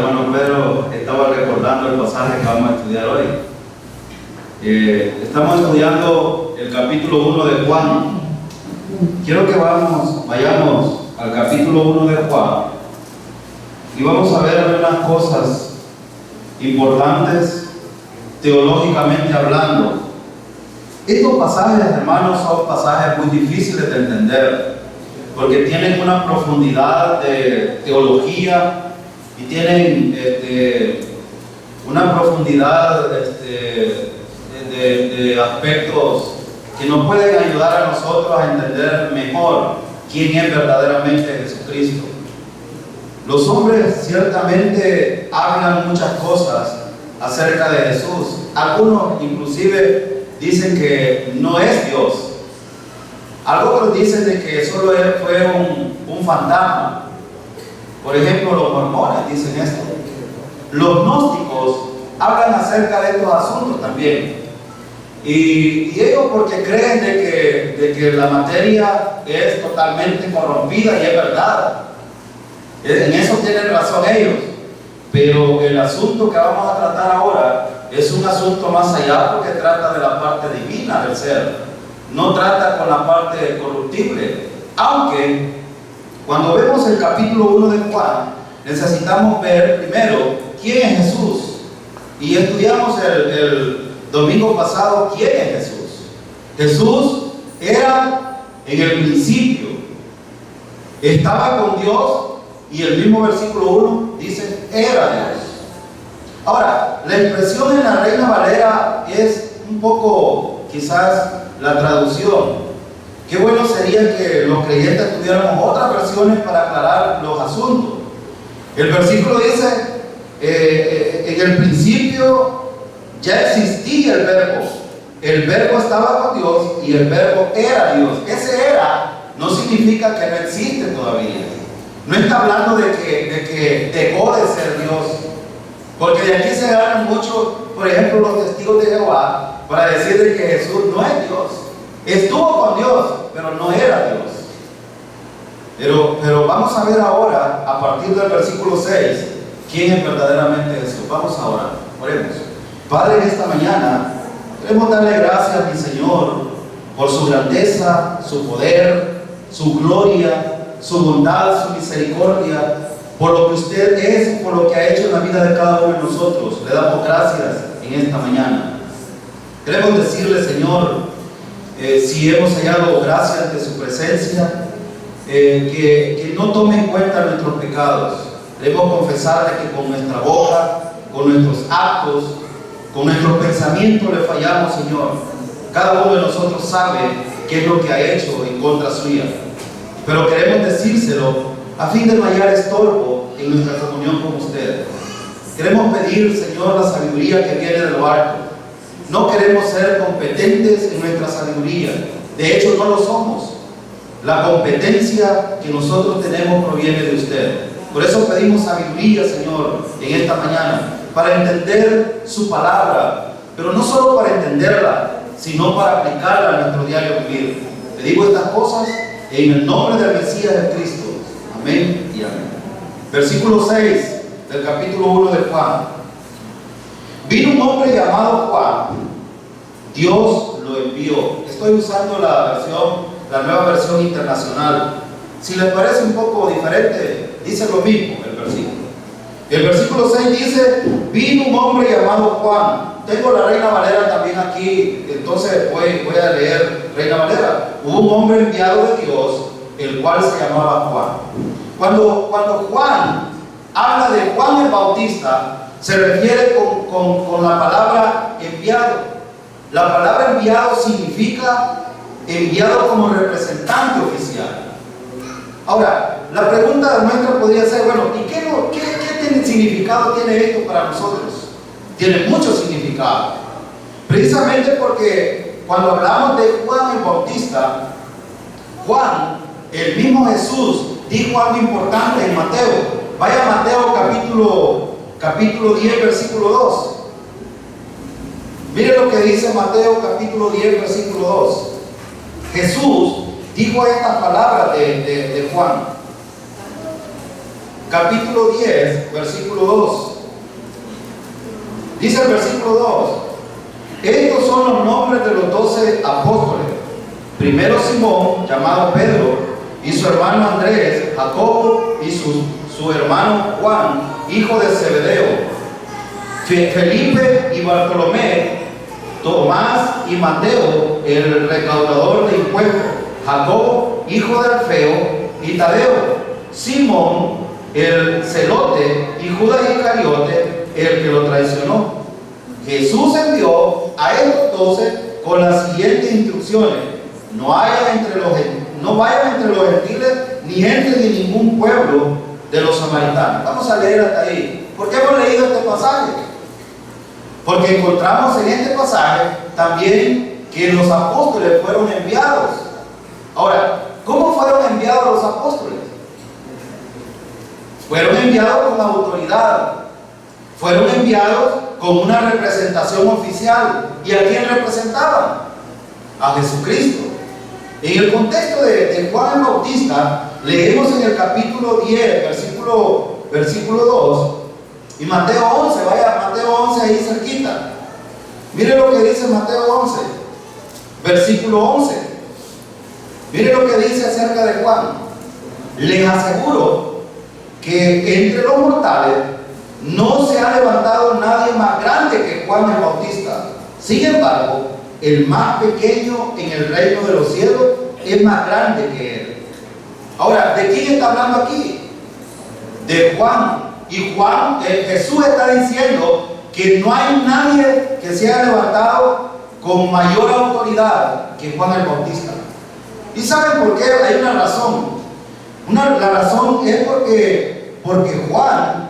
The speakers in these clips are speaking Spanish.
hermano Pedro estaba recordando el pasaje que vamos a estudiar hoy. Estamos estudiando el capítulo 1 de Juan. Quiero que vayamos al capítulo 1 de Juan y vamos a ver algunas cosas importantes teológicamente hablando. Estos pasajes, hermanos, son pasajes muy difíciles de entender porque tienen una profundidad de teología y tienen una profundidad de aspectos que nos pueden ayudar a nosotros a entender mejor quién es verdaderamente Jesucristo. Los hombres ciertamente hablan muchas cosas acerca de Jesús. Algunos inclusive dicen que no es Dios. Algunos dicen de que solo él fue un fantasma. Por ejemplo, los mormones dicen esto. Los gnósticos hablan acerca de estos asuntos también. Y ellos porque creen de que la materia es totalmente corrompida, y es verdad. En eso tienen razón ellos. Pero el asunto que vamos a tratar ahora es un asunto más allá, porque trata de la parte divina del ser. No trata con la parte corruptible. Aunque cuando vemos el capítulo 1 de Juan, necesitamos ver primero quién es Jesús. Y estudiamos el domingo pasado quién es Jesús. Jesús era en el principio, estaba con Dios, y el mismo versículo 1 dice era Dios. Ahora, la expresión en la Reina Valera es un poco quizás la traducción. Qué bueno sería que los creyentes tuviéramos otras versiones para aclarar los asuntos. El versículo dice en el principio ya existía el verbo estaba con Dios y el verbo era Dios. Ese era no significa que no existe todavía. No está hablando de que dejó de ser Dios, porque de aquí se agarran mucho, por ejemplo, los testigos de Jehová para decir de que Jesús no es Dios. Estuvo con Dios, pero no era Dios. Pero vamos a ver ahora, a partir del versículo 6, quién es verdaderamente Jesús. Vamos a orar, oremos. Padre, en esta mañana queremos darle gracias, mi Señor, por su grandeza, su poder, su gloria, su bondad, su misericordia, por lo que usted es y por lo que ha hecho en la vida de cada uno de nosotros. Le damos gracias en esta mañana. Queremos decirle, Señor, si hemos hallado gracia ante su presencia, que no tome en cuenta nuestros pecados. Debemos confesarle que con nuestra boca, con nuestros actos, con nuestros pensamientos le fallamos, Señor. Cada uno de nosotros sabe qué es lo que ha hecho en contra suya. Pero queremos decírselo a fin de no hallar estorbo en nuestra comunión con usted. Queremos pedir, Señor, la sabiduría que viene de lo alto. No queremos ser competentes en nuestra sabiduría. De hecho, no lo somos. La competencia que nosotros tenemos proviene de usted. Por eso pedimos sabiduría, Señor, en esta mañana, para entender su palabra, pero no solo para entenderla, sino para aplicarla a nuestro diario vivir. Le digo estas cosas en el nombre del Mesías de Cristo. Amén y amén. Versículo 6 del capítulo 1 de Juan. Vino un hombre llamado Juan. Dios lo envió. Estoy usando la nueva versión internacional. Si les parece un poco diferente, dice lo mismo el versículo. El versículo 6 dice: vino un hombre llamado Juan. Tengo la Reina Valera también aquí, entonces voy a leer Reina Valera. Hubo un hombre enviado de Dios, el cual se llamaba Juan. Cuando Juan habla de Juan el Bautista, se refiere con la palabra enviado. La palabra enviado significa enviado como representante oficial. Ahora, la pregunta nuestra podría ser, bueno, ¿y qué significado tiene esto para nosotros? Tiene mucho significado. Precisamente porque cuando hablamos de Juan el Bautista, Juan, el mismo Jesús, dijo algo importante en Mateo. Vaya a Mateo capítulo 10, versículo 2. Mire lo que dice Mateo capítulo 10, versículo 2. Jesús dijo estas palabras de Juan. Capítulo 10, versículo 2. Dice el versículo 2: estos son los nombres de los 12 apóstoles. Primero Simón, llamado Pedro, y su hermano Andrés, Jacobo y su hermano Juan, hijo de Zebedeo, Felipe y Bartolomé, Tomás y Mateo, el recaudador de impuestos, Jacobo, hijo de Alfeo, y Tadeo, Simón, el celote, y Judas Iscariote, el que lo traicionó. Jesús envió a estos 12 con las siguientes instrucciones: no vayan entre los gentiles, ni entren en ningún pueblo de los samaritanos. Vamos a leer hasta ahí. ¿Por qué hemos leído este pasaje? Porque encontramos en este pasaje también que los apóstoles fueron enviados. Ahora, ¿cómo fueron enviados los apóstoles? Fueron enviados con autoridad, fueron enviados con una representación oficial. ¿Y a quién representaban? A Jesucristo. En el contexto de Juan el Bautista, leemos en el capítulo 10, versículo 2, y Mateo 11, vaya a Mateo 11 ahí cerquita. Mire lo que dice Mateo 11, versículo 11. Mire lo que dice acerca de Juan. Les aseguro que entre los mortales no se ha levantado nadie más grande que Juan el Bautista. Sin embargo, el más pequeño en el reino de los cielos es más grande que él. Ahora, ¿de quién está hablando aquí? De Juan. Y Juan, Jesús está diciendo que no hay nadie que se haya levantado con mayor autoridad que Juan el Bautista. ¿Y saben por qué? Hay una razón. La razón es porque Juan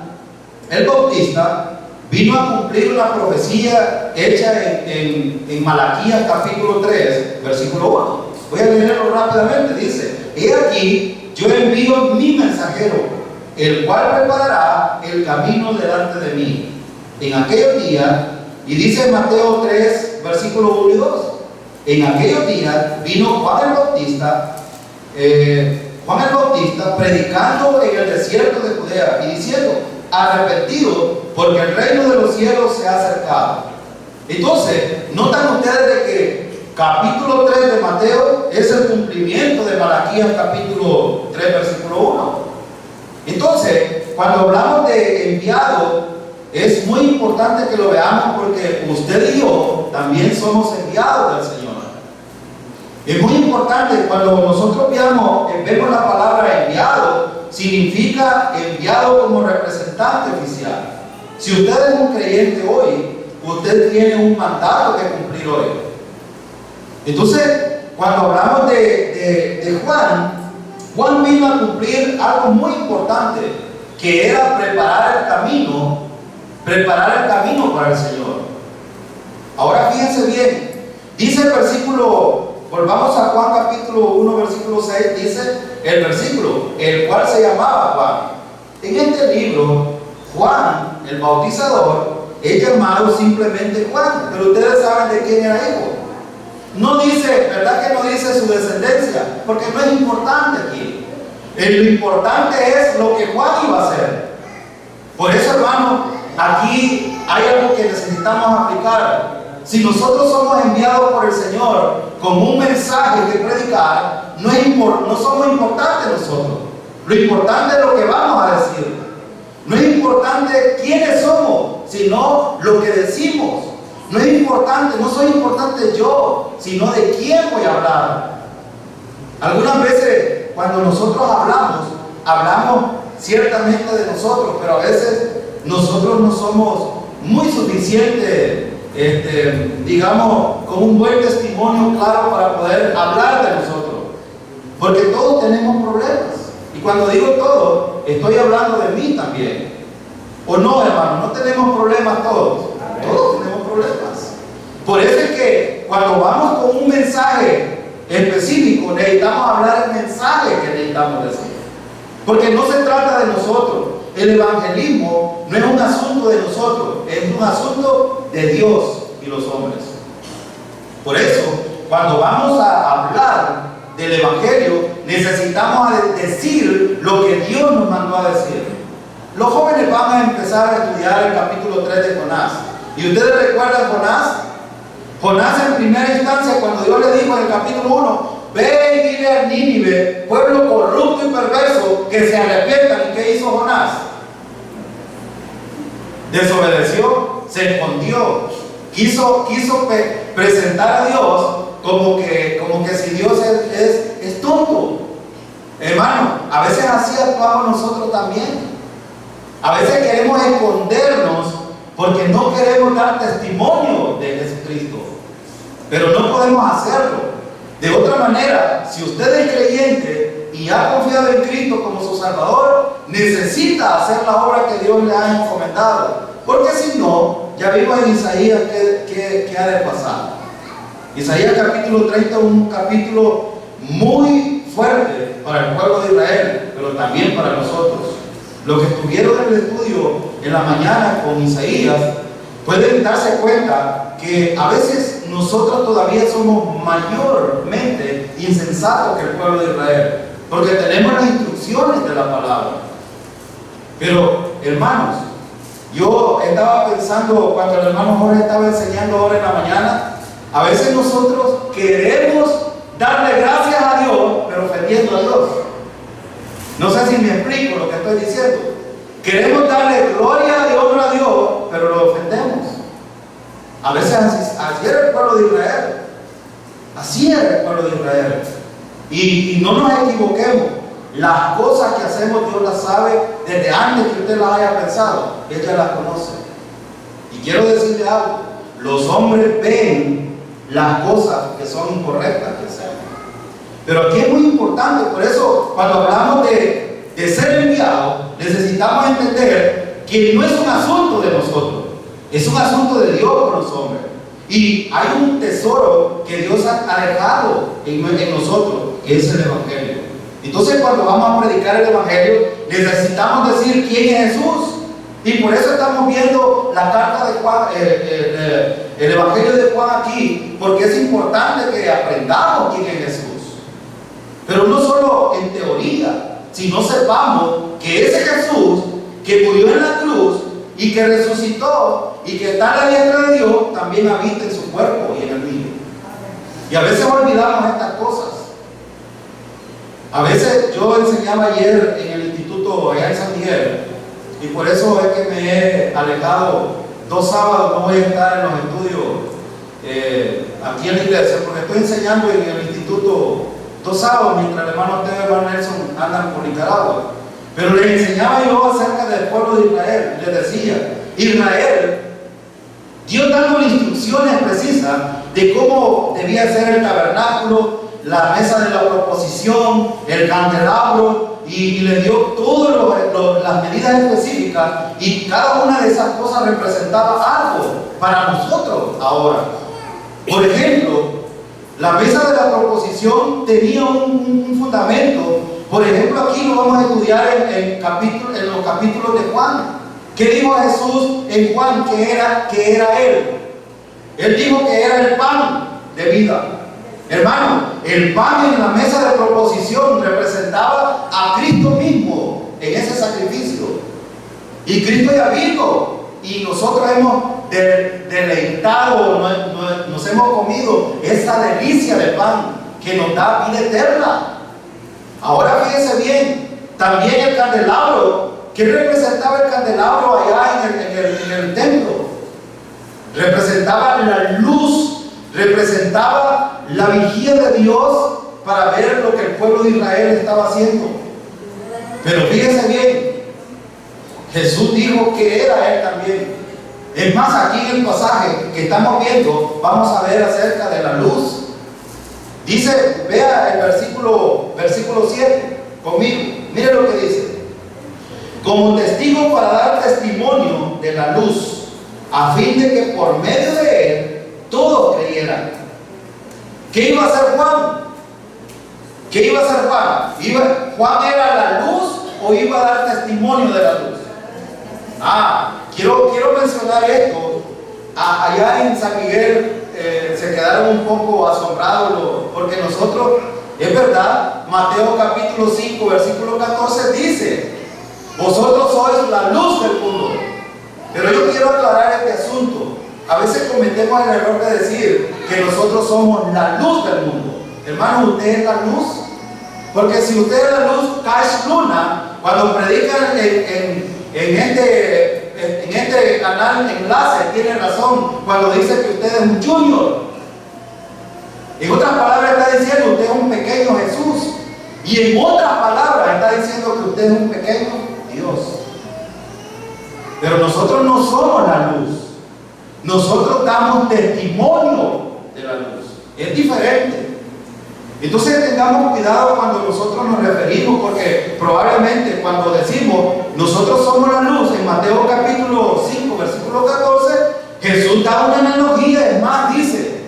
el Bautista vino a cumplir una profecía hecha en Malaquías capítulo 3, versículo 1. Voy a leerlo rápidamente. Dice: he aquí, yo envío mi mensajero, el cual preparará el camino delante de mí. En aquellos días, y dice Mateo 3, versículo 1 y 2, en aquellos días vino Juan el Bautista predicando en el desierto de Judea y diciendo: arrepentidos, porque el reino de los cielos se ha acercado. Entonces, notan ustedes de que capítulo 3 de Mateo es el cumplimiento de Malaquías capítulo 3, versículo 1. Entonces, cuando hablamos de enviado, es muy importante que lo veamos, porque usted y yo también somos enviados del Señor. Es muy importante cuando nosotros vemos la palabra enviado, significa enviado como representante oficial. Si usted es un creyente hoy, usted tiene un mandato que cumplir hoy. Entonces, cuando hablamos de Juan vino a cumplir algo muy importante, que era preparar el camino para el Señor. Ahora fíjense bien, dice el versículo, volvamos a Juan capítulo 1, versículo 6, dice el versículo, el cual se llamaba Juan. En este libro, Juan, el bautizador, es llamado simplemente Juan, pero ustedes saben de quién era hijo. No dice, ¿verdad que no dice su descendencia? Porque no es importante aquí. Lo importante es lo que Juan iba a hacer. Por eso, hermano, aquí hay algo que necesitamos aplicar. Si nosotros somos enviados por el Señor con un mensaje que predicar, no somos importantes nosotros. Lo importante es lo que vamos a decir. No es importante quiénes somos, sino lo que decimos. No soy importante yo, sino de quién voy a hablar. Algunas veces cuando nosotros hablamos ciertamente de nosotros, pero a veces nosotros no somos muy suficientes, digamos, con un buen testimonio claro para poder hablar de nosotros. Porque todos tenemos problemas. Y cuando digo todo, estoy hablando de mí también. ¿O no, hermano? No tenemos problemas todos. Todos tenemos problemas. Por eso es que cuando vamos con un mensaje específico, necesitamos hablar el mensaje que necesitamos decir. Porque no se trata de nosotros. El evangelismo no es un asunto de nosotros, es un asunto de Dios y los hombres. Por eso, cuando vamos a hablar del evangelio, necesitamos decir lo que Dios nos mandó a decir. Los jóvenes van a empezar a estudiar el capítulo 3 de Jonás. ¿Y ustedes recuerdan Jonás? Jonás en primera instancia, cuando Dios le dijo en el capítulo 1, ve y dile a Nínive, pueblo corrupto y perverso, que se arrepientan. ¿Y qué hizo Jonás? Desobedeció, se escondió, quiso presentar a Dios como que si Dios es tonto. Hermano, a veces así actuamos nosotros también. A veces queremos escondernos porque no queremos dar testimonio de Jesucristo, pero no podemos hacerlo. De otra manera, si usted es creyente y ha confiado en Cristo como su Salvador, necesita hacer la obra que Dios le ha encomendado, porque si no, ya vimos en Isaías qué ha de pasar. Isaías capítulo 30 es un capítulo muy fuerte para el pueblo de Israel, pero también para nosotros. Los que estuvieron en el estudio en la mañana con Isaías pueden darse cuenta que a veces nosotros todavía somos mayormente insensatos que el pueblo de Israel, porque tenemos las instrucciones de la palabra. Pero, hermanos, yo estaba pensando cuando el hermano Jorge estaba enseñando ahora en la mañana, a veces nosotros queremos darle gracias a Dios, pero ofendiendo a Dios. No sé si me explico lo que estoy diciendo. Queremos darle gloria y honra a Dios, pero lo ofendemos. A veces así era el pueblo de Israel. Así era el pueblo de Israel. Y no nos equivoquemos. Las cosas que hacemos Dios las sabe desde antes que usted las haya pensado. Ella las conoce. Y quiero decirle algo. Los hombres ven las cosas que son incorrectas que hacemos. Pero aquí es muy importante. Por eso cuando hablamos de ser enviado, necesitamos entender que no es un asunto de nosotros. Es un asunto de Dios con los hombres. Y hay un tesoro que Dios ha dejado en nosotros, que es el Evangelio. Entonces cuando vamos a predicar el Evangelio, necesitamos decir quién es Jesús. Y por eso estamos viendo la carta de Juan, el Evangelio de Juan aquí, porque es importante que aprendamos quién es Jesús. Pero no solo en teoría, sino sepamos que ese Jesús que murió en la cruz y que resucitó y que está a la diestra de Dios, también habita en su cuerpo y en el mío. Y a veces olvidamos estas cosas. A veces yo enseñaba ayer en el instituto allá en San Miguel, y por eso es que me he alejado 2 sábados, no voy a estar en los estudios aquí en la iglesia, porque estoy enseñando en el instituto 2 sábados mientras el hermano Teo y Nelson andan por Nicaragua. Pero les enseñaba yo acerca del pueblo de Israel. Les decía, Israel, Dios dando instrucciones precisas de cómo debía ser el tabernáculo, la mesa de la proposición, el candelabro, y le dio todas las medidas específicas, y cada una de esas cosas representaba algo para nosotros ahora. Por ejemplo, la mesa de la proposición tenía un fundamento. Por ejemplo, aquí lo vamos a estudiar en los capítulos de Juan. ¿Qué dijo Jesús en Juan que era Él? Él dijo que era el pan de vida. Hermano, el pan en la mesa de proposición representaba a Cristo mismo en ese sacrificio. Y Cristo ya vino, y nosotros hemos deleitado, nos hemos comido esa delicia de pan que nos da vida eterna. Ahora fíjense bien, también el candelabro. ¿Qué representaba el candelabro allá en el templo? Representaba la luz, representaba la vigía de Dios para ver lo que el pueblo de Israel estaba haciendo. Pero fíjense bien, Jesús dijo que era Él también. Es más, aquí en el pasaje que estamos viendo, vamos a ver acerca de la luz. Dice, vea el versículo 7 conmigo. Mire lo que dice. Como testigo para dar testimonio de la luz, a fin de que por medio de Él todos creyeran. ¿Qué iba a hacer Juan? ¿Qué iba a hacer Juan? ¿Juan era la luz o iba a dar testimonio de la luz? Quiero mencionar esto. Allá en San Miguel se quedaron un poco asombrados porque nosotros, es verdad, Mateo capítulo 5 versículo 14 dice: vosotros sois la luz del mundo. Pero yo quiero aclarar este asunto. a veces cometemos el error de decir que nosotros somos la luz del mundo. Hermano, usted es la luz. Porque si usted es la luz, Cash Luna, cuando predican en este canal Enlace, tiene razón cuando dice que usted es un junior. En otras palabras está diciendo usted es un pequeño Jesús. Y en otras palabras está diciendo que usted es un pequeño Dios. Pero nosotros no somos la luz. Nosotros damos testimonio de la luz. Es diferente. Entonces tengamos cuidado cuando nosotros nos referimos, porque probablemente cuando decimos nosotros somos la luz, en Mateo capítulo 5, versículo 14, Jesús da una analogía. Es más, dice,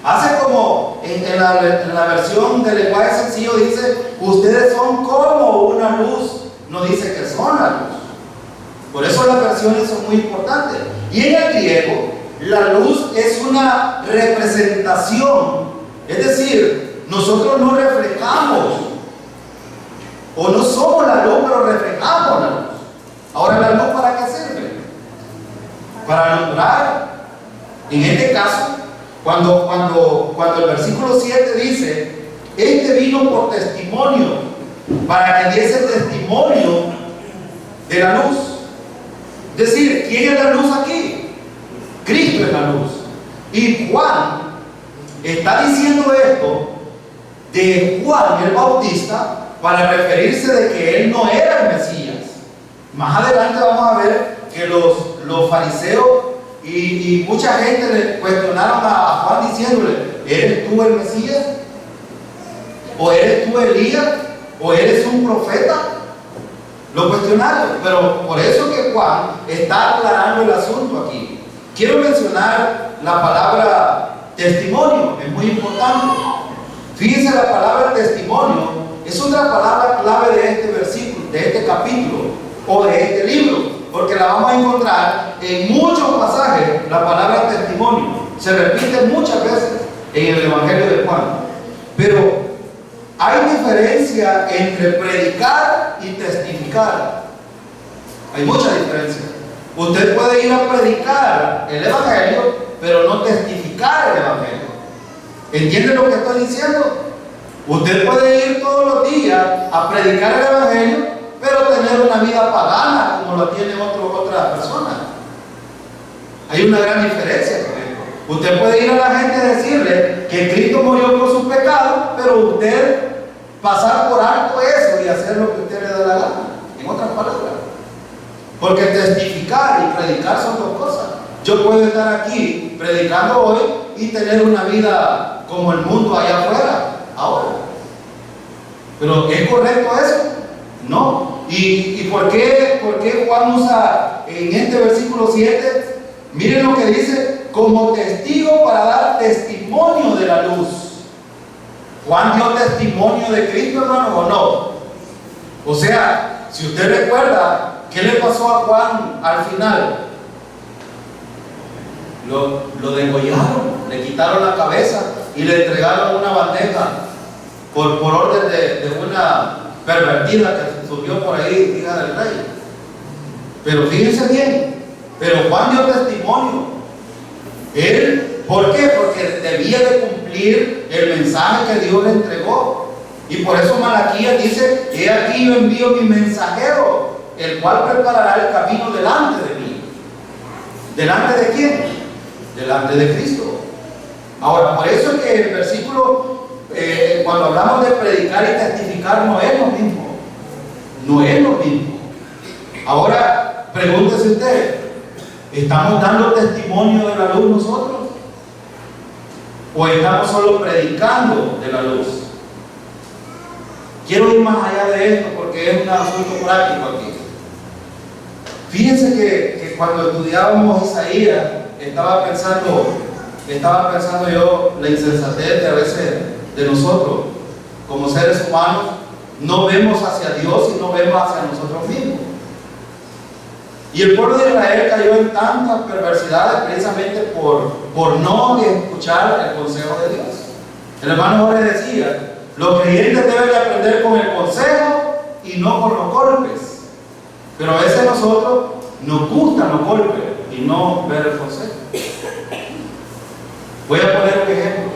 hace como en la versión del lenguaje sencillo, dice, ustedes son como una luz. No dice que son la luz. Por eso las versiones son muy importantes. Y en el griego, la luz es una representación. Es decir, nosotros no reflejamos, o no somos la luz, pero reflejamos la luz. Ahora, ¿la luz para qué sirve? Para alumbrar. En este caso, cuando el versículo 7 dice, este vino por testimonio, para que diese testimonio de la luz. Es decir, ¿quién es la luz aquí? Cristo es la luz. Y Juan está diciendo esto de Juan el Bautista para referirse de que él no era el Mesías. Más adelante vamos a ver que los fariseos y mucha gente le cuestionaron a Juan diciéndole, ¿eres tú el Mesías? ¿O eres tú Elías? ¿O eres un profeta? Lo cuestionaron, pero por eso que Juan está aclarando el asunto aquí. Quiero mencionar la palabra testimonio, es muy importante. Fíjense, la palabra testimonio es otra palabra clave de este versículo, de este capítulo o de este libro, porque la vamos a encontrar en muchos pasajes. La palabra testimonio se repite muchas veces en el Evangelio de Juan, pero hay diferencia entre predicar y testificar. Hay mucha diferencia. Usted puede ir a predicar el Evangelio, pero no testificar el Evangelio. ¿Entiende lo que estoy diciendo? Usted puede ir todos los días a predicar el Evangelio, pero tener una vida pagana como lo tiene otra persona. Hay una gran diferencia con esto. Usted puede ir a la gente y decirle que Cristo murió por sus pecados, pero usted pasar por alto eso y hacer lo que usted le da la gana. En otras palabras, porque testificar y predicar son dos cosas. Yo puedo estar aquí predicando hoy y tener una vida como el mundo allá afuera ahora, pero ¿es correcto eso? No. ¿Y por qué Juan usa en este versículo 7? Miren lo que dice: como testigo para dar testimonio de la luz. ¿Juan dio testimonio de Cristo, hermano, o no? O sea, si usted recuerda, ¿qué le pasó a Juan al final? Lo degollaron, le quitaron la cabeza y le entregaron una bandeja por orden de una pervertida que subió por ahí, hija del rey. Pero fíjense bien, pero Juan dio testimonio. Él, ¿por qué? Porque debía de cumplir el mensaje que Dios le entregó. Y por eso Malaquías dice: he aquí yo envío mi mensajero, el cual preparará el camino delante de mí. ¿Delante de quién? Delante de Cristo. Ahora, por eso es que el versículo, cuando hablamos de predicar y testificar, no es lo mismo. No es lo mismo. Ahora, pregúntese usted: ¿estamos dando testimonio de la luz nosotros? ¿O estamos solo predicando de la luz? Quiero ir más allá de esto porque es un asunto práctico aquí. Fíjense que cuando estudiábamos Isaías, estaba pensando yo la insensatez de a veces de nosotros como seres humanos. No vemos hacia Dios y no vemos hacia nosotros mismos. Y el pueblo de Israel cayó en tantas perversidades precisamente por no escuchar el consejo de Dios. El hermano Jorge decía: los creyentes deben de aprender con el consejo y no con los golpes. Pero a veces nosotros nos gustan los golpes y no ver el consejo. Voy a poner un ejemplo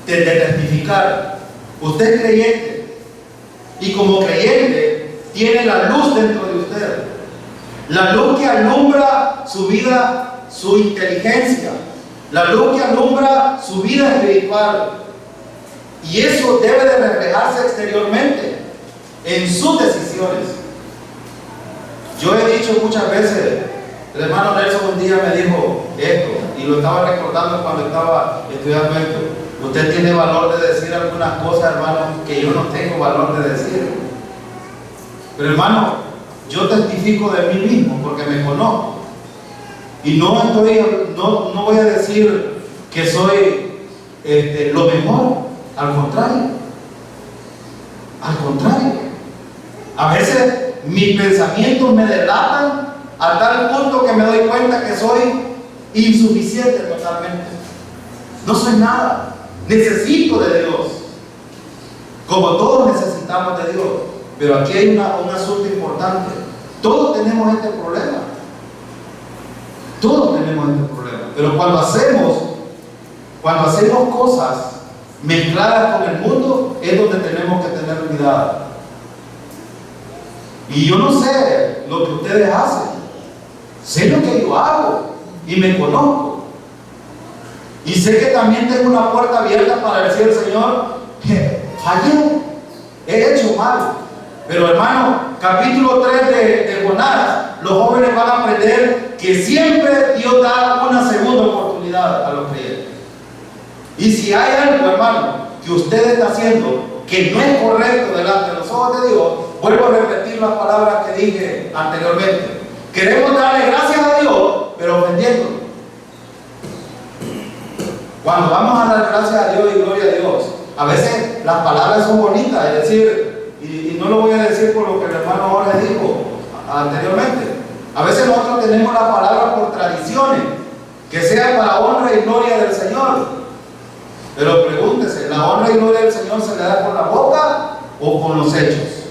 de testificar. Usted es creyente y como creyente tiene la luz dentro de usted, la luz que alumbra su vida, su inteligencia, la luz que alumbra su vida espiritual, y eso debe de reflejarse exteriormente en sus decisiones. Yo he dicho muchas veces, el hermano Nelson un día me dijo esto, y lo estaba recordando cuando estaba estudiando esto: usted tiene valor de decir algunas cosas, hermano, que yo no tengo valor de decir. Pero hermano, yo testifico de mí mismo porque me conozco. Y no voy a decir que soy lo mejor. Al contrario. Al contrario. A veces mis pensamientos me delatan a tal punto que me doy cuenta que soy insuficiente totalmente. No soy nada. Necesito de Dios. Como todos necesitamos de Dios. Pero aquí hay un asunto importante. Todos tenemos este problema. Todos tenemos este problema. Pero cuando hacemos cosas mezcladas con el mundo, es donde tenemos que tener cuidado. Y yo no sé lo que ustedes hacen. Sé lo que yo hago y me conozco. Y sé que también tengo una puerta abierta para decir al Señor: fallé, he hecho mal. Pero hermano, capítulo 3 de Jonás, los jóvenes van a aprender que siempre Dios da una segunda oportunidad a los creyentes. Y si hay algo, hermano, que usted está haciendo que no es correcto delante de los ojos de Dios, vuelvo a repetir las palabras que dije anteriormente. Queremos darle gracias a Dios, pero ofendiéndolo. Cuando vamos a dar gracias a Dios y gloria a Dios, a veces las palabras son bonitas, es decir, y no lo voy a decir por lo que el hermano ahora dijo anteriormente. A veces nosotros tenemos la palabra por tradiciones, que sea para honra y gloria del Señor. Pero pregúntese, ¿la honra y gloria del Señor se le da con la boca o con los hechos?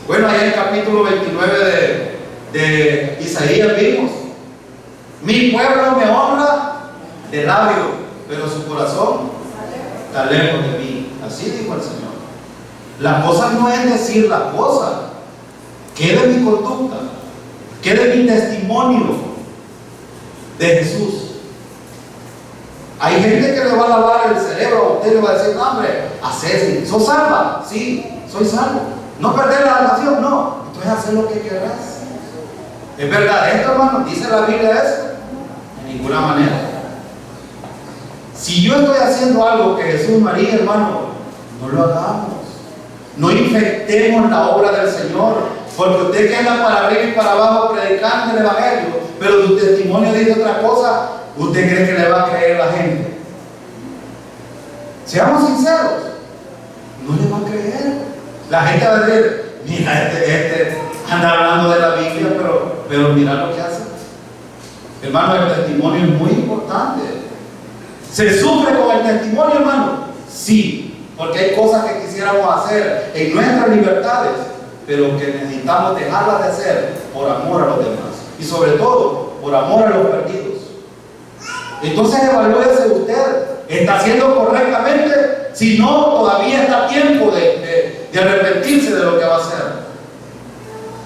Bueno, ahí en el capítulo 29 de Isaías vimos: mi pueblo me honra de labio, pero su corazón está lejos de mí. Así dijo el Señor. La cosa no es decir las cosas. ¿Qué de mi conducta? ¿Qué de mi testimonio de Jesús? Hay gente que le va a lavar el cerebro a usted y le va a decir: no, hombre, hacé, ¿sos salva? Sí, soy salvo. No perder la salvación, no. Entonces hacer lo que querrás. ¿Es verdad esto, hermano? ¿Dice la Biblia eso? De ninguna manera. Si yo estoy haciendo algo que Jesús no haría, hermano, no lo hagamos. No infectemos la obra del Señor, porque usted que anda para arriba y para abajo predicando el Evangelio, pero su testimonio dice otra cosa, ¿usted cree que le va a creer la gente? Seamos sinceros, no le va a creer. La gente va a decir: mira, este anda hablando de la Biblia, pero mira lo que hace. Hermano, el testimonio es muy importante. ¿Se sufre con el testimonio, hermano? Sí. Porque hay cosas que quisiéramos hacer en nuestras libertades, pero que necesitamos dejarlas de hacer por amor a los demás. Y sobre todo, por amor a los perdidos. Entonces evalúese usted. ¿Está haciendo correctamente? Si no, todavía está a tiempo de arrepentirse de lo que va a hacer.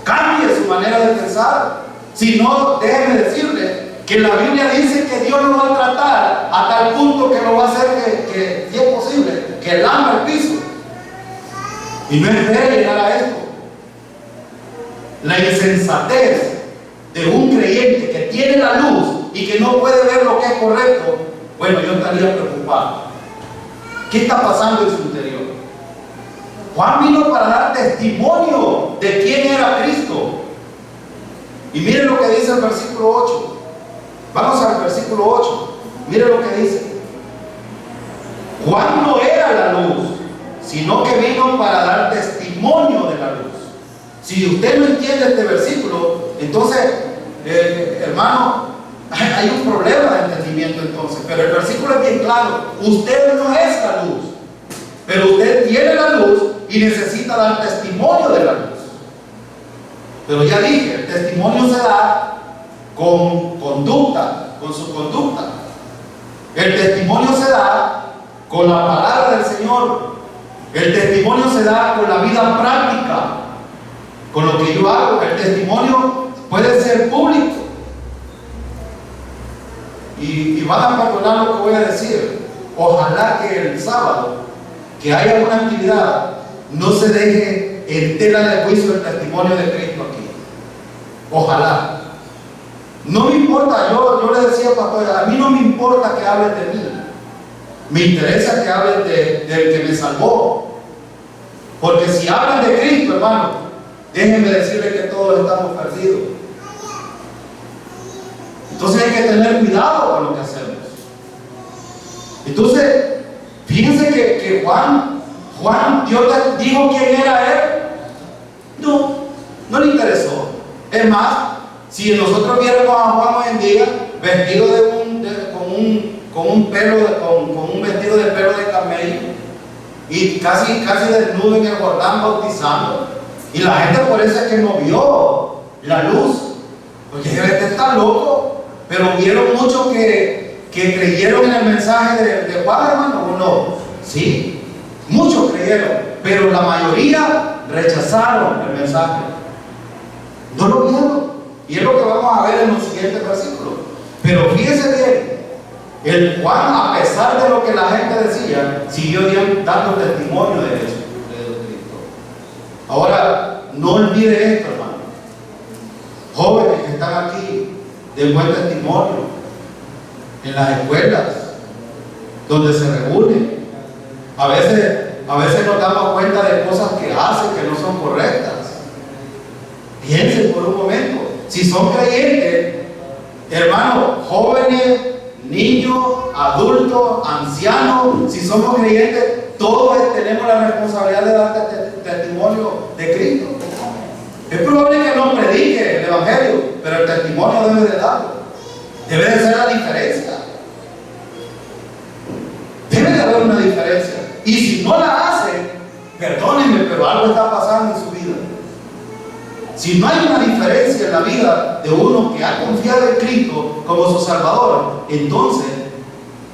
Cambie su manera de pensar. Si no, déjeme decirle que la Biblia dice que Dios lo va a tratar a tal punto que lo va a hacer que si es posible, que lamba el piso. Y no espere llegar a esto. La insensatez de un creyente que tiene la luz y que no puede ver lo que es correcto, bueno, yo estaría preocupado. ¿Qué está pasando en su interior? Juan vino para dar testimonio de quién era Cristo. Y miren lo que dice el versículo 8. Vamos al versículo 8. Miren lo que dice. Juan no era la luz, sino que vino para dar testimonio de la luz. Si usted no entiende este versículo, entonces, hermano, hay un problema de entendimiento entonces. Pero el versículo es bien claro: usted no es la luz, pero usted tiene la luz y necesita dar testimonio de la luz. Pero ya dije, el testimonio se da con conducta, con su conducta. El testimonio se da con la palabra del Señor. El testimonio se da con la vida práctica, con lo que yo hago. El testimonio puede ser público. Y van a perdonar lo que voy a decir. Ojalá que el sábado, que haya alguna actividad, no se deje en tela de juicio el testimonio de Cristo aquí. Ojalá. No me importa, yo le decía, pastor, a mí no me importa que hablen de mí. Me interesa que hablen del que me salvó. Porque si hablan de Cristo, hermano, déjenme decirles que todos estamos perdidos. Entonces hay que tener cuidado con lo que hacemos. Entonces, fíjense que Juan, Dios dijo quién era él. No le interesó. Es más, si nosotros viéramos a Juan hoy en día vestido con un vestido de pelo de camello y casi desnudo en el Jordán bautizando, y la gente por eso es que no vio la luz, porque este está loco. Pero vieron muchos que creyeron en el mensaje de Juan, hermano, ¿o no? Sí, muchos creyeron, pero la mayoría rechazaron el mensaje. No lo vieron. Y es lo que vamos a ver en los siguientes versículos. Pero fíjense bien, el Juan, a pesar de lo que la gente decía, siguió dando testimonio de Cristo. Ahora, no olvide esto, hermano. Jóvenes que están aquí, de buen testimonio, en las escuelas, donde se reúnen. A veces nos damos cuenta de cosas que hacen que no son correctas. Piensen por un momento. Si son creyentes, hermanos, jóvenes, niños, adultos, ancianos, si somos creyentes, todos tenemos la responsabilidad de dar testimonio de Cristo. Es probable que no predique el Evangelio, pero el testimonio debe de darlo. Debe de ser la diferencia. Debe de haber una diferencia. Y si no la hacen, perdónenme, pero algo está pasando en su vida. Si no hay una diferencia en la vida de uno que ha confiado en Cristo como su Salvador, entonces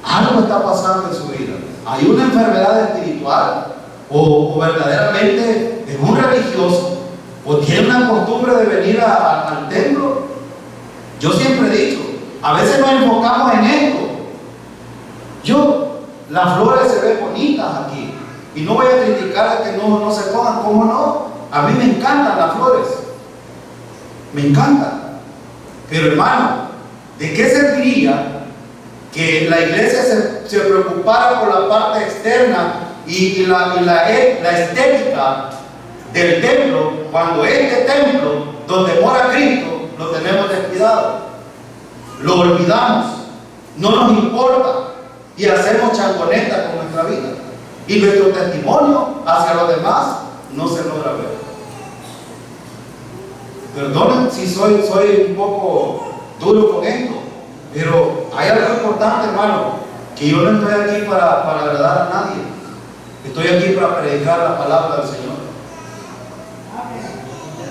algo está pasando en su vida. Hay una enfermedad espiritual, o verdaderamente es un religioso, o tiene una costumbre de venir al templo. Yo siempre he dicho, a veces nos enfocamos en esto. Las flores se ven bonitas aquí, y no voy a criticar a que no se pongan, ¿cómo no? A mí me encantan las flores. Me encanta. Pero hermano, ¿de qué serviría que la iglesia se preocupara por la parte externa y la estética del templo, cuando este templo donde mora Cristo lo tenemos descuidado? Lo olvidamos, no nos importa y hacemos changonetas con nuestra vida, y nuestro testimonio hacia los demás no se logra ver. Perdonen si soy un poco duro con esto, pero hay algo importante, hermano, que yo no estoy aquí para agradar a nadie. Estoy aquí para predicar la palabra del Señor.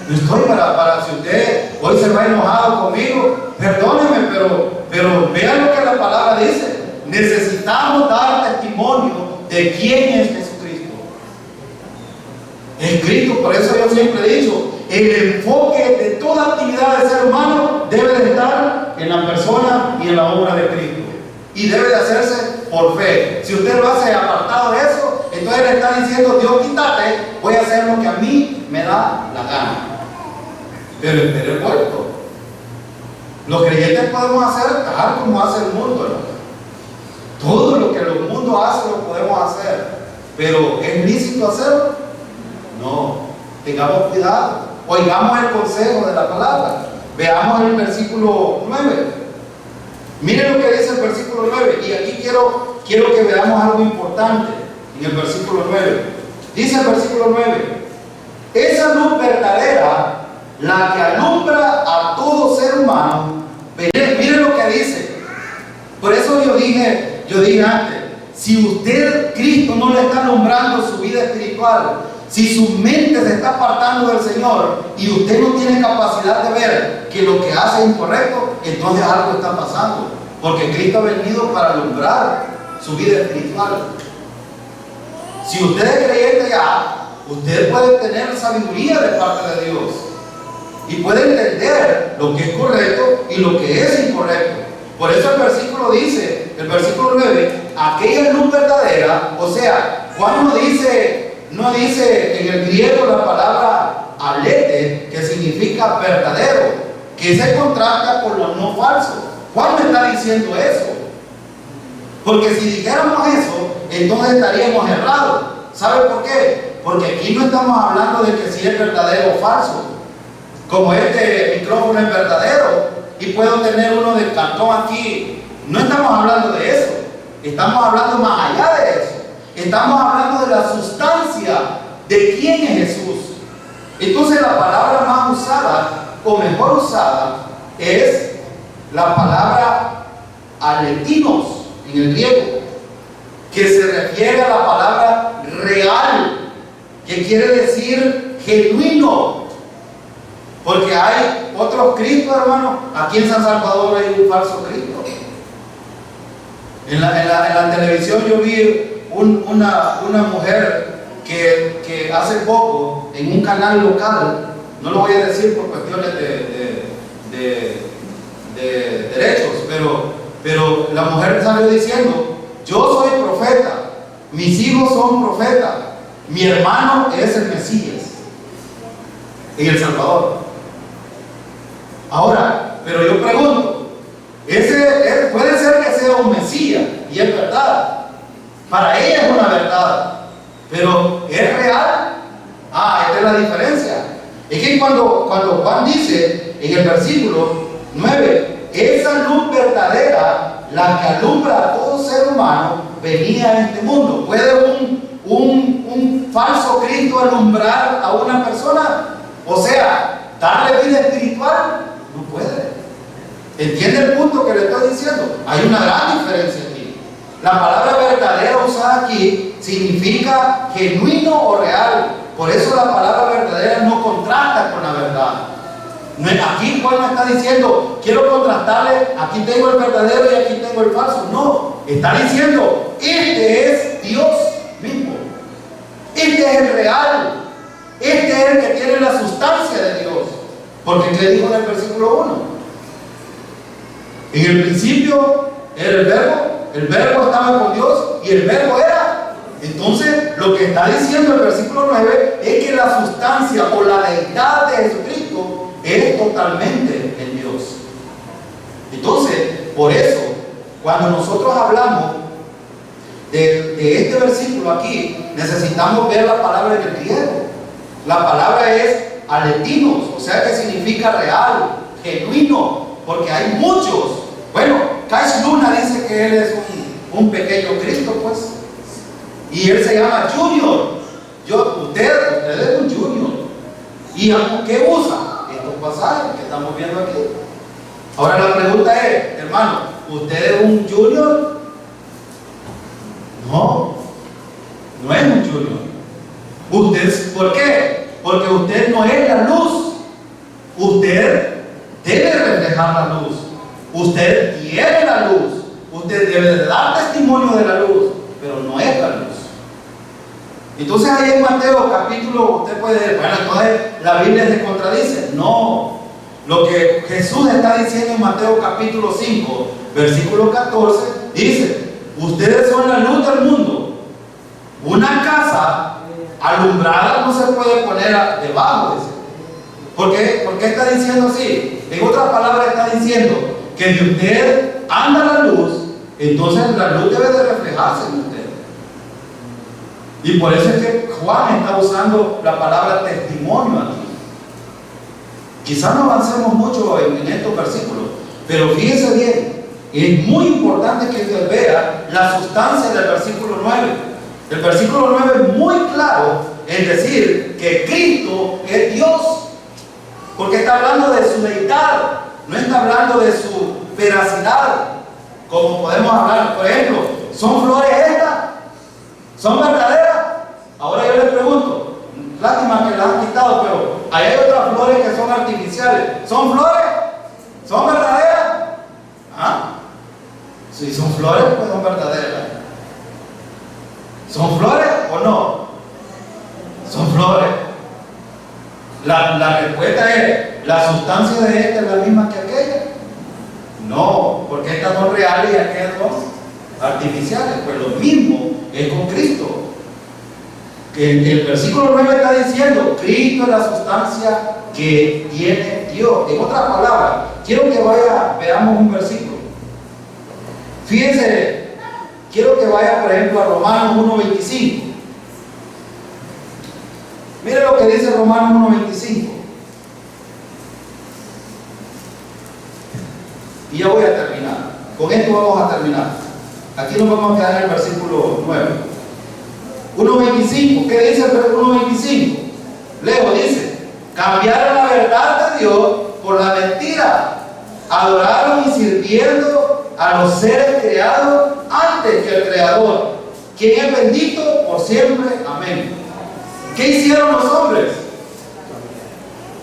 No estoy para si usted hoy se va enojado conmigo, perdónenme, pero vean lo que la palabra dice. Necesitamos dar testimonio de quién es Jesucristo. Es Cristo. Por eso yo siempre he dicho, el enfoque de toda actividad del ser humano debe de estar en la persona y en la obra de Cristo, y debe de hacerse por fe. Si usted lo hace apartado de eso, entonces le está diciendo: Dios, quítate, voy a hacer lo que a mí me da la gana. Pero espere vuelto. Los creyentes podemos hacer tal como hace el mundo, ¿no? Todo lo que el mundo hace lo podemos hacer, pero ¿es lícito hacerlo? No. Tengamos cuidado. Oigamos el consejo de la palabra. Veamos el versículo 9. Miren lo que dice el versículo 9. Y aquí quiero que veamos algo importante en el versículo 9. Dice el versículo 9: esa luz verdadera, la que alumbra a todo ser humano. Miren lo que dice. Por eso yo dije antes, si usted, Cristo no le está alumbrando su vida espiritual, Si su mente se está apartando del Señor y usted no tiene capacidad de ver que lo que hace es incorrecto, entonces algo está pasando. Porque Cristo ha venido para alumbrar su vida espiritual. Si usted es creyente ya, usted puede tener sabiduría de parte de Dios y puede entender lo que es correcto y lo que es incorrecto. Por eso el versículo dice, el versículo 9, aquella luz verdadera, o sea, Juan no dice en el griego la palabra alete, que significa verdadero, que se contrasta con lo no falso. Juan no está diciendo eso, porque si dijéramos eso, entonces estaríamos errados. ¿Sabe por qué? Porque aquí no estamos hablando de que si es verdadero o falso. Como este micrófono es verdadero y puedo tener uno de cartón aquí, no estamos hablando de eso. Estamos hablando más allá de eso. Estamos hablando de la sustancia de quién es Jesús. Entonces la palabra más usada o mejor usada es la palabra aletinos en el griego, que se refiere a la palabra real, que quiere decir genuino. Porque hay otros Cristos, hermano. Aquí en San Salvador hay un falso Cristo. En la televisión yo vi una mujer que hace poco, en un canal local, no lo voy a decir por cuestiones de derechos, pero la mujer salió diciendo: yo soy profeta, mis hijos son profetas, mi hermano es el Mesías en El Salvador. Ahora, pero yo pregunto, puede ser que sea un Mesías, y es verdad, para ella es una verdad, pero ¿es real? Esta es la diferencia. Es que cuando Juan dice en el versículo 9, esa luz verdadera, la que alumbra a todo ser humano, venía a este mundo. ¿Puede un falso Cristo alumbrar a una persona? O sea, darle vida espiritual. No puede. ¿Entiende el punto que le estoy diciendo? Hay una gran diferencia aquí. La palabra verdadera usada aquí significa genuino o real. Por eso la palabra verdadera no contrasta con la verdad. Aquí Juan no está diciendo: quiero contrastarle, aquí tengo el verdadero y aquí tengo el falso. No, está diciendo: este es Dios mismo. Este es el real. Este es el que tiene la sustancia de Dios. Porque ¿qué dijo en el versículo 1? En el principio era el verbo estaba con Dios y el verbo era. Entonces, lo que está diciendo el versículo 9 es que la sustancia o la deidad de Jesucristo es totalmente en Dios. Entonces, por eso, cuando nosotros hablamos de este versículo aquí, necesitamos ver la palabra en el griego. La palabra es aletinos, o sea que significa real, genuino, porque hay muchos. Bueno, Kais Luna dice que él es un pequeño Cristo, pues, y él se llama Junior. Usted es un Junior. ¿Y qué usa? Estos pasajes que estamos viendo aquí. Ahora la pregunta es, hermano, ¿usted es un Junior? No es un Junior. ¿Por qué? Porque usted no es la luz. Usted debe reflejar la luz. Usted tiene la luz. Usted debe de dar testimonio de la luz, pero no es la luz. Entonces ahí en Mateo capítulo, usted puede decir: bueno, entonces la Biblia se contradice. No. Lo que Jesús está diciendo en Mateo capítulo 5, versículo 14, dice: ustedes son la luz del mundo. Una casa alumbrada no se puede poner debajo, dice. ¿Por qué está diciendo así? En otras palabras está diciendo que si usted anda la luz, entonces la luz debe de reflejarse en usted. Y por eso es que Juan está usando la palabra testimonio aquí. Quizás no avancemos mucho en estos versículos, pero fíjense bien, es muy importante que usted vea la sustancia del versículo 9. El versículo 9 es muy claro en decir que Cristo es Dios, porque está hablando de su deidad, no está hablando de su veracidad, como podemos hablar. Por ejemplo, ¿son flores estas? ¿Son verdaderas? Ahora yo les pregunto, Lástima que las han quitado, pero ahí hay otras flores que son artificiales. ¿Son flores? ¿Son verdaderas? ¿Ah? Si son flores, pues son verdaderas. ¿Son flores o no? Son flores. La respuesta es, ¿la sustancia de esta es la misma que aquella? No, porque estas son reales y aquellas son artificiales. Pues lo mismo es con Cristo. Que el versículo 9 está diciendo, Cristo es la sustancia que tiene Dios. En otras palabras, quiero que veamos un versículo. Fíjense, quiero que vaya por ejemplo a Romanos 1:25. Mire lo que dice Romanos 1:25. Y ya voy a terminar. Con esto vamos a terminar. Aquí nos vamos a quedar en el versículo 9. 1:25. ¿Qué dice el 1:25? Leo, dice: cambiaron la verdad de Dios por la mentira. Adoraron y sirviendo a los seres creados antes que el Creador, quien es bendito por siempre. Amén. ¿Qué hicieron los hombres?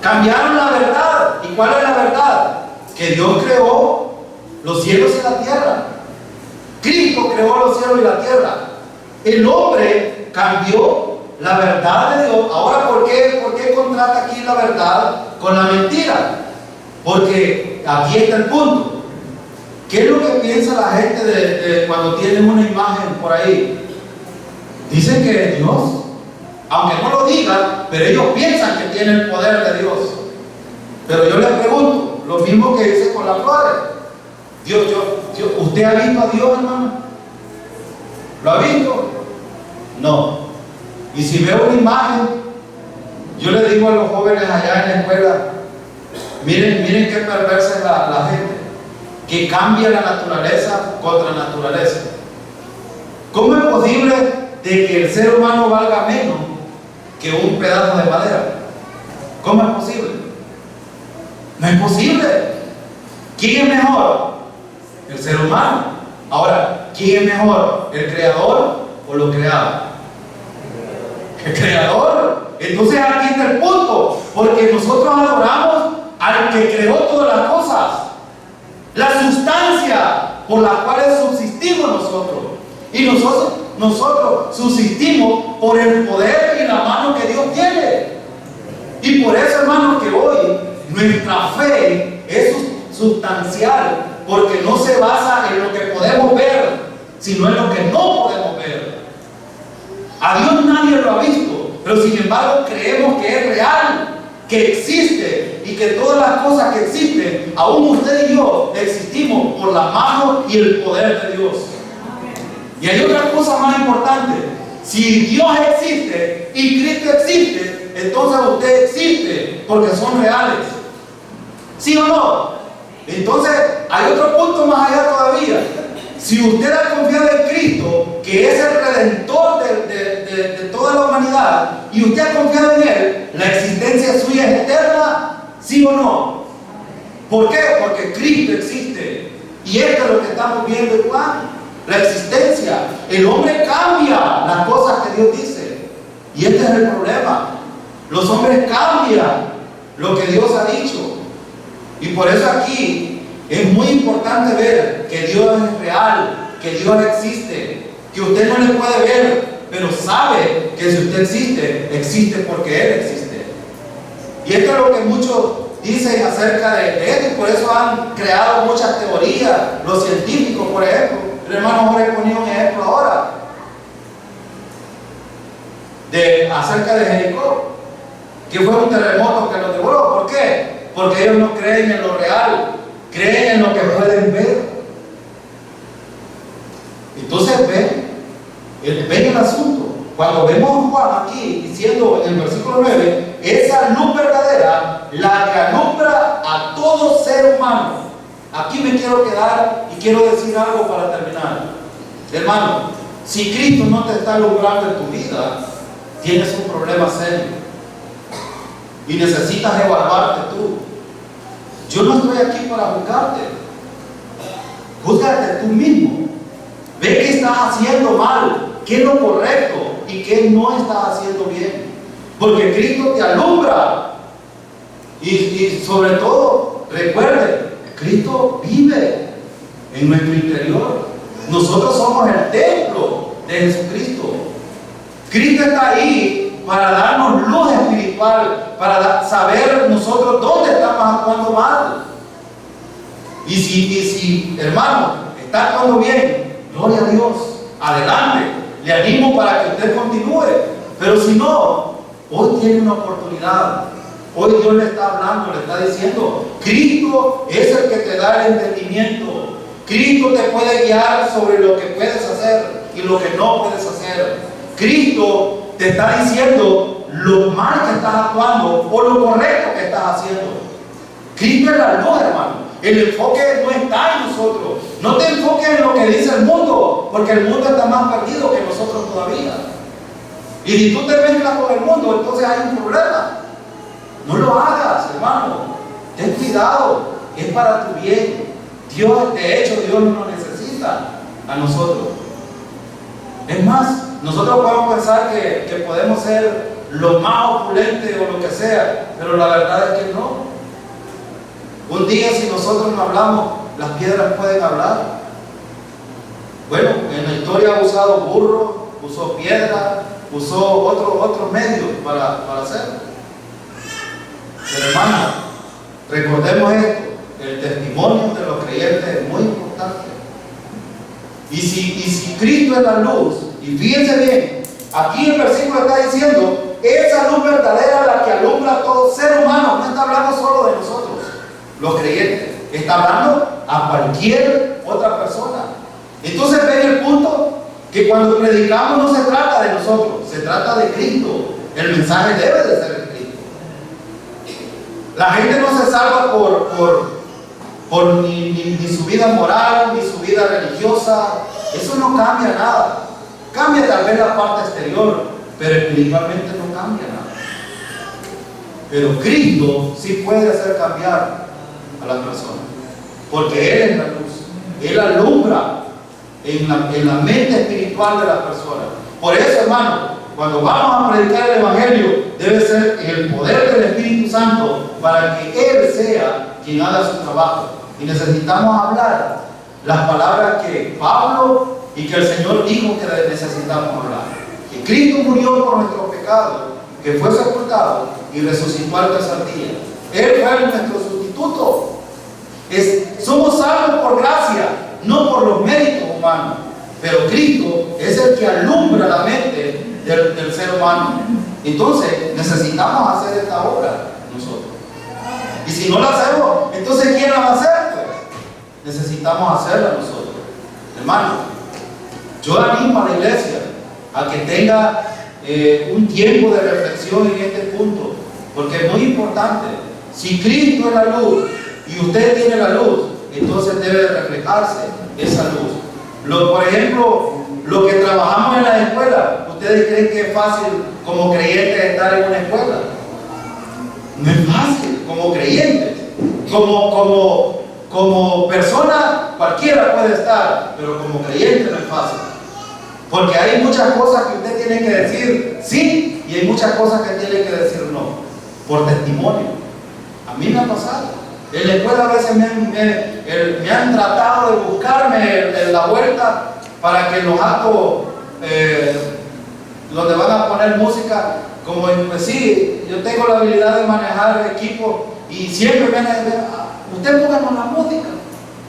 Cambiaron la verdad. ¿Y cuál es la verdad? Que Dios creó los cielos y la tierra. Cristo creó los cielos y la tierra. El hombre cambió la verdad de Dios. Ahora, ¿por qué contrasta aquí la verdad con la mentira? Porque aquí está el punto. ¿Qué es lo que piensa la gente de cuando tienen una imagen por ahí? Dicen que es Dios, aunque no lo digan, pero ellos piensan que tienen el poder de Dios. Pero yo les pregunto, lo mismo que hice con las flores. ¿Usted ha visto a Dios, hermano? ¿Lo ha visto? No. Y si veo una imagen, yo le digo a los jóvenes allá en la escuela, miren qué perversa es la gente, que cambia la naturaleza contra la naturaleza. ¿Cómo es posible de que el ser humano valga menos que un pedazo de madera? ¿Cómo es posible? No es posible. ¿Quién es mejor? El ser humano. Ahora, ¿quién es mejor? ¿El creador o lo creado? El creador. Entonces aquí está el punto, porque nosotros adoramos al que creó todas las cosas, la sustancia por la cual subsistimos nosotros. Y nosotros subsistimos por el poder y la mano que Dios tiene. Y por eso, hermanos, que hoy nuestra fe es sustancial, porque no se basa en lo que podemos ver, sino en lo que no podemos ver. A Dios nadie lo ha visto, pero sin embargo creemos que es real, que existe, y que todas las cosas que existen, aún usted y yo, existimos por la mano y el poder de Dios. Y hay otra cosa más importante: si Dios existe y Cristo existe, entonces usted existe, porque son reales. ¿Sí o no? Entonces hay otro punto más allá todavía. Si usted ha confiado en Cristo, que es el redentor de toda la humanidad, y usted ha confiado en Él, la existencia suya es eterna, ¿sí o no? ¿Por qué? Porque Cristo existe. Y esto es lo que estamos viendo en Juan, la existencia. El hombre cambia las cosas que Dios dice, y este es el problema. Los hombres cambian lo que Dios ha dicho. Y por eso aquí es muy importante ver que Dios es real, que Dios existe, que usted no le puede ver, pero sabe que si usted existe, existe porque Él existe. Y esto es lo que muchos dicen acerca de esto, y por eso han creado muchas teorías, los científicos, por ejemplo. El hermano Jorge ponía un ejemplo ahora acerca de Jericó, que fue un terremoto que los devoró. ¿Por qué? Porque ellos no creen en lo real, creen en lo que pueden ver. Entonces ven el asunto. Cuando vemos a Juan aquí diciendo en el versículo 9, esa luz verdadera, la que alumbra a todo ser humano. Aquí me quiero quedar y quiero decir algo para terminar. Hermano, si Cristo no te está alumbrando en tu vida, tienes un problema serio y necesitas evaluarte tú. Yo no estoy aquí para juzgarte. Júzgate tú mismo. Ve qué estás haciendo mal, qué es lo correcto y qué no estás haciendo bien. porque Cristo te alumbra. Y sobre todo, recuerde, Cristo vive en nuestro interior. Nosotros somos el templo de Jesucristo. Cristo está ahí para darnos luz espiritual, para saber nosotros dónde estamos actuando mal. Y si hermano, está actuando bien, gloria a Dios, adelante, le animo para que usted continúe. Pero si no, hoy tiene una oportunidad. Hoy Dios le está hablando, le está diciendo, Cristo es el que te da el entendimiento. Cristo te puede guiar sobre lo que puedes hacer y lo que no puedes hacer. Cristo te está diciendo lo mal que estás actuando o lo correcto que estás haciendo. Cristo es la luz, hermano. El enfoque no está en nosotros. No te enfoques en lo que dice el mundo, porque el mundo está más perdido que nosotros todavía. Y si tú te mezclas con el mundo, entonces hay un problema. No lo hagas, hermano. Ten cuidado, es para tu bien. Dios, de hecho, Dios no nos necesita a nosotros. Es más, nosotros podemos pensar que podemos ser lo más opulente o lo que sea, pero la verdad es que no. Un día, si nosotros no hablamos, las piedras pueden hablar. Bueno, en la historia ha usado burro, usó piedra, usó otros medios para hacerlo. Pero hermana, recordemos esto, el testimonio de los creyentes es muy importante. Y si Cristo es la luz, y fíjense bien, aquí el versículo está diciendo, esa luz verdadera es la que alumbra a todo ser humano, no está hablando solo de nosotros, los creyentes, está hablando a cualquier otra persona. Entonces ven el punto, que cuando predicamos no se trata de nosotros, se trata de Cristo. El mensaje debe de ser de Cristo. La gente no se salva por ni su vida moral, ni su vida religiosa. Eso no cambia nada. Cambia tal vez la parte exterior, pero espiritualmente no cambia nada. Pero Cristo sí puede hacer cambiar a las personas, porque Él es la luz. Él alumbra en la mente espiritual de las personas. Por eso, hermano, cuando vamos a predicar el Evangelio, debe ser el poder del Espíritu Santo para que Él sea quien haga su trabajo. Y necesitamos hablar las palabras que Pablo y que el Señor dijo que necesitamos hablar. Que Cristo murió por nuestros pecados, que fue sepultado y resucitó al tercer día. Él fue nuestro sustituto. Somos salvos por gracia, no por los méritos humanos. Pero Cristo es el que alumbra la mente del ser humano. Entonces necesitamos hacer esta obra nosotros. Y si no la hacemos, entonces ¿quién la va a hacer? Pues necesitamos hacerla nosotros. Hermano, yo animo a la iglesia a que tenga un tiempo de reflexión en este punto, porque es muy importante. Si Cristo es la luz y usted tiene la luz, entonces debe reflejarse esa luz. Por ejemplo, lo que trabajamos en la escuela, ¿ustedes creen que es fácil como creyentes estar en una escuela? No es fácil como creyentes. Como persona cualquiera puede estar, pero como creyente no es fácil. Porque hay muchas cosas que usted tiene que decir sí y hay muchas cosas que tiene que decir no, por testimonio. A mí me ha pasado. En la escuela a veces me han tratado de buscarme la vuelta para que en los actos donde van a poner música, como pues sí, yo tengo la habilidad de manejar equipo y siempre me van a decir, usted pónganos la música.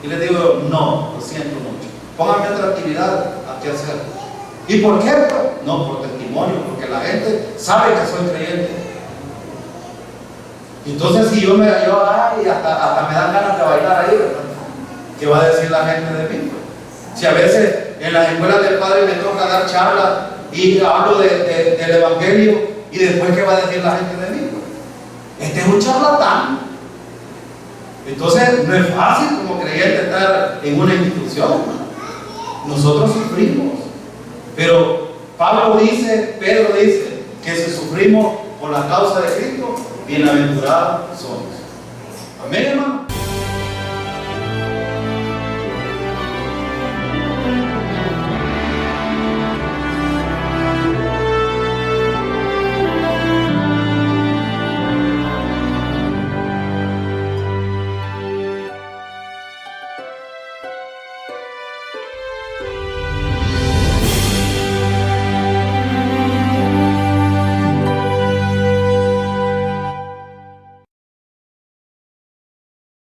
Y les digo, no, lo siento mucho. Pónganme otra actividad a qué hacer. ¿Y por qué? No, por testimonio, porque la gente sabe que soy creyente. Entonces si yo hasta me dan ganas de bailar ahí, ¿verdad? ¿Qué va a decir la gente de mí? Si a veces en las escuelas del Padre me toca dar charlas y hablo del Evangelio, y después ¿qué va a decir la gente de mí? Este es un charlatán. Entonces no es fácil como creyente estar en una institución. Nosotros sufrimos, pero Pedro dice que si sufrimos por la causa de Cristo, bienaventurados somos. Amén, hermano.